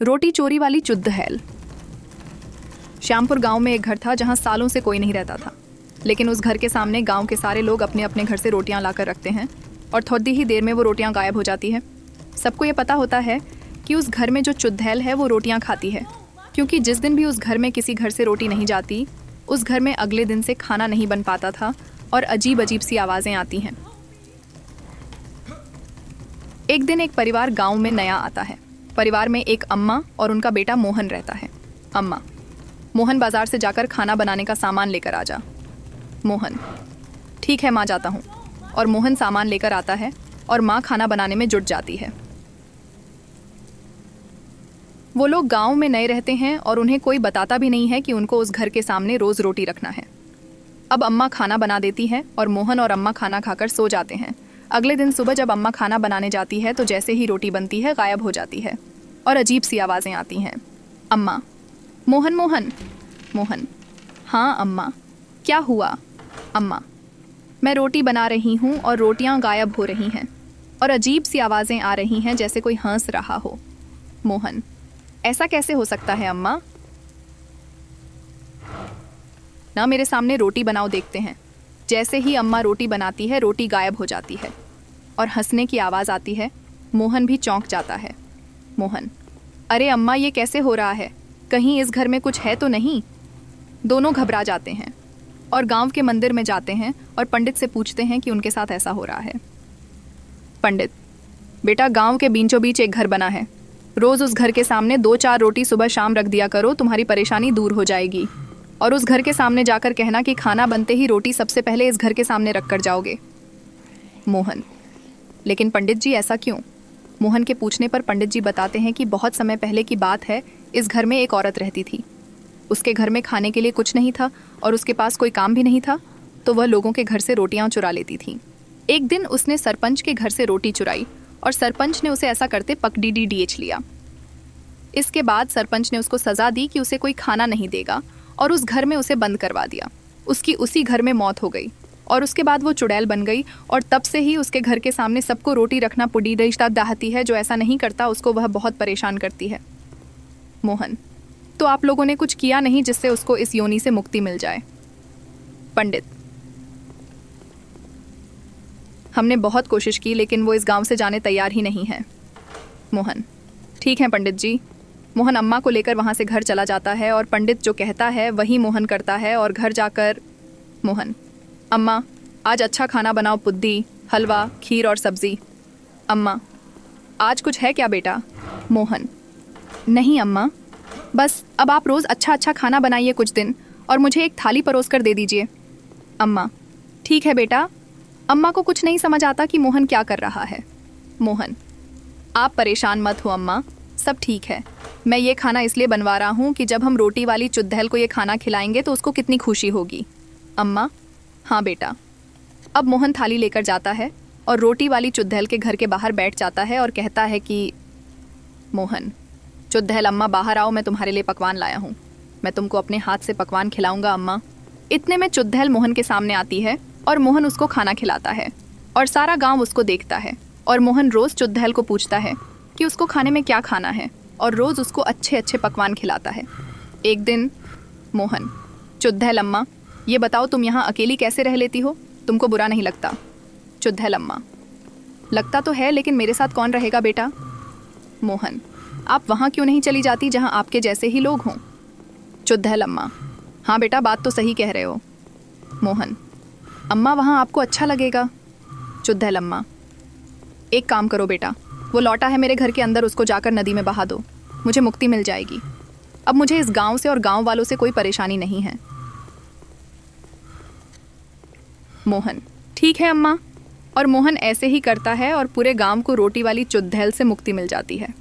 रोटी चोरी वाली चुड़ैल। श्यामपुर गांव में एक घर था जहां सालों से कोई नहीं रहता था, लेकिन उस घर के सामने गांव के सारे लोग अपने अपने घर से रोटियां लाकर रखते हैं और थोड़ी ही देर में वो रोटियां गायब हो जाती है। सबको ये पता होता है कि उस घर में जो चुड़ैल है वो रोटियां खाती है, क्योंकि जिस दिन भी उस घर में किसी घर से रोटी नहीं जाती, उस घर में अगले दिन से खाना नहीं बन पाता था और अजीब अजीब सी आवाज़ें आती हैं। एक दिन एक परिवार गांव में नया आता है। परिवार में एक अम्मा और उनका बेटा मोहन रहता है। अम्मा: मोहन, बाजार से जाकर खाना बनाने का सामान लेकर आ जा। मोहन: ठीक है माँ, जाता हूँ। और मोहन सामान लेकर आता है और माँ खाना बनाने में जुट जाती है। वो लोग गांव में नए रहते हैं और उन्हें कोई बताता भी नहीं है कि उनको उस घर के सामने रोज रोटी रखना है। अब अम्मा खाना बना देती है और मोहन और अम्मा खाना खाकर सो जाते हैं। अगले दिन सुबह जब अम्मा खाना बनाने जाती है तो जैसे ही रोटी बनती है गायब हो जाती है और अजीब सी आवाज़ें आती हैं। अम्मा: मोहन मोहन। मोहन: हाँ अम्मा, क्या हुआ? अम्मा: मैं रोटी बना रही हूँ और रोटियाँ गायब हो रही हैं और अजीब सी आवाज़ें आ रही हैं जैसे कोई हंस रहा हो। मोहन: ऐसा कैसे हो सकता है अम्मा? ना मेरे सामने रोटी बनाओ, देखते हैं। जैसे ही अम्मा रोटी बनाती है, रोटी गायब हो जाती है और हंसने की आवाज़ आती है। मोहन भी चौंक जाता है। मोहन: अरे अम्मा, ये कैसे हो रहा है? कहीं इस घर में कुछ है तो नहीं? दोनों घबरा जाते हैं और गांव के मंदिर में जाते हैं और पंडित से पूछते हैं कि उनके साथ ऐसा हो रहा है। पंडित: बेटा, गांव के बीचों बीच एक घर बना है। रोज़ उस घर के सामने 2-4 रोटी सुबह शाम रख दिया करो, तुम्हारी परेशानी दूर हो जाएगी। और उस घर के सामने जाकर कहना कि खाना बनते ही रोटी सबसे पहले इस घर के सामने रख कर जाओगे। मोहन: लेकिन पंडित जी, ऐसा क्यों? मोहन के पूछने पर पंडित जी बताते हैं कि बहुत समय पहले की बात है। इस घर में एक औरत रहती थी। उसके घर में खाने के लिए कुछ नहीं था और उसके पास कोई काम भी नहीं था, तो वह लोगों के घर से रोटियां चुरा लेती थी। एक दिन उसने सरपंच के घर से रोटी चुराई और सरपंच ने उसे ऐसा करते पकड़ लिया। इसके बाद सरपंच ने उसको सज़ा दी कि उसे कोई खाना नहीं देगा और उस घर में उसे बंद करवा दिया। उसकी उसी घर में मौत हो गई और उसके बाद वो चुड़ैल बन गई और तब से ही उसके घर के सामने सबको रोटी रखना पुडी रिश्ता दाहती है। जो ऐसा नहीं करता उसको वह बहुत परेशान करती है। मोहन: तो आप लोगों ने कुछ किया नहीं जिससे उसको इस योनि से मुक्ति मिल जाए? पंडित: हमने बहुत कोशिश की, लेकिन वो इस गांव से जाने तैयार ही नहीं है। मोहन: ठीक है पंडित जी। मोहन अम्मा को लेकर वहाँ से घर चला जाता है और पंडित जो कहता है वही मोहन करता है और घर जाकर मोहन: अम्मा, आज अच्छा खाना बनाओ, पुद्दी, हलवा, खीर और सब्ज़ी। अम्मा: आज कुछ है क्या बेटा? मोहन: नहीं अम्मा, बस अब आप रोज़ अच्छा अच्छा खाना बनाइए कुछ दिन और मुझे एक थाली परोस कर दे दीजिए। अम्मा: ठीक है बेटा। अम्मा को कुछ नहीं समझ आता कि मोहन क्या कर रहा है। मोहन: आप परेशान मत हो अम्मा, सब ठीक है। मैं ये खाना इसलिए बनवा रहा हूँ कि जब हम रोटी वाली चुड़ैल को ये खाना खिलाएंगे तो उसको कितनी खुशी होगी। अम्मा: हाँ बेटा। अब मोहन थाली लेकर जाता है और रोटी वाली चुड़ैल के घर के बाहर बैठ जाता है और कहता है कि मोहन: चुड़ैल अम्मा, बाहर आओ, मैं तुम्हारे लिए पकवान लाया हूँ। मैं तुमको अपने हाथ से पकवान खिलाऊंगा अम्मा। इतने में चुड़ैल मोहन के सामने आती है और मोहन उसको खाना खिलाता है और सारा गाँव उसको देखता है। और मोहन रोज़ चुड़ैल को पूछता है कि उसको खाने में क्या खाना है और रोज़ उसको अच्छे अच्छे पकवान खिलाता है। एक दिन मोहन: चुड़ैल अम्मा, ये बताओ तुम यहाँ अकेली कैसे रह लेती हो? तुमको बुरा नहीं लगता? चुड़ैल अम्मा: लगता तो है, लेकिन मेरे साथ कौन रहेगा बेटा? मोहन: आप वहाँ क्यों नहीं चली जाती जहाँ आपके जैसे ही लोग हों? चुड़ैल अम्मा: हाँ बेटा, बात तो सही कह रहे हो। मोहन: अम्मा, वहाँ आपको अच्छा लगेगा। चुड़ैल अम्मा: एक काम करो बेटा, वो लौटा है मेरे घर के अंदर, उसको जाकर नदी में बहा दो, मुझे मुक्ति मिल जाएगी। अब मुझे इस गांव से और गांव वालों से कोई परेशानी नहीं है। मोहन: ठीक है अम्मा। और मोहन ऐसे ही करता है और पूरे गांव को रोटी वाली चुड़ैल से मुक्ति मिल जाती है।